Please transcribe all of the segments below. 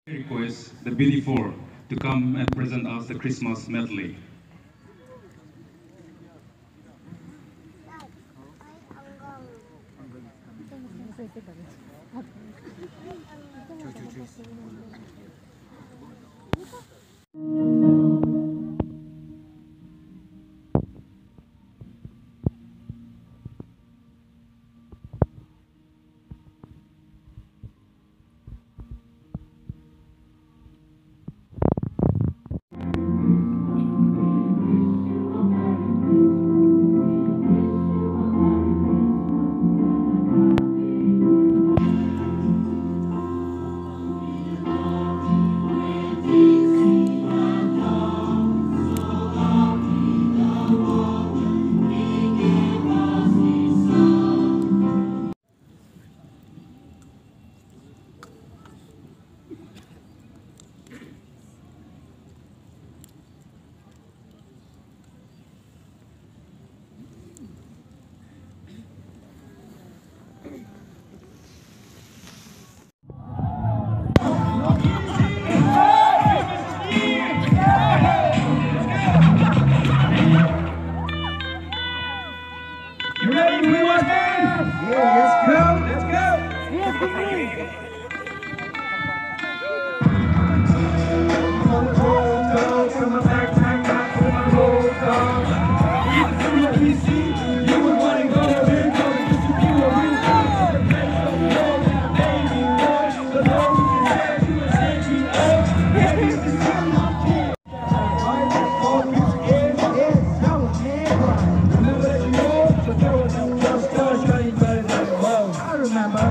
Request the BD4 to come and present us the Christmas medley. You ready? We want that? Yeah, let's go. Let's go. Yes, from a backpack, not from a road dog. Even from your PC, you would want to go to the you a real dog. Baby boy, the Lord who said you were taking up. Yeah, he's the son of kid. I remember.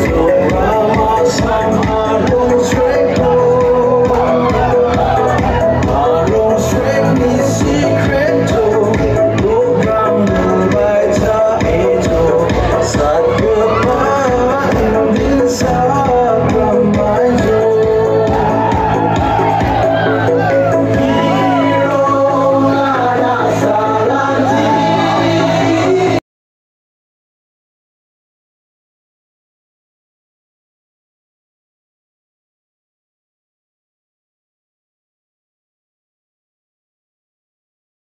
So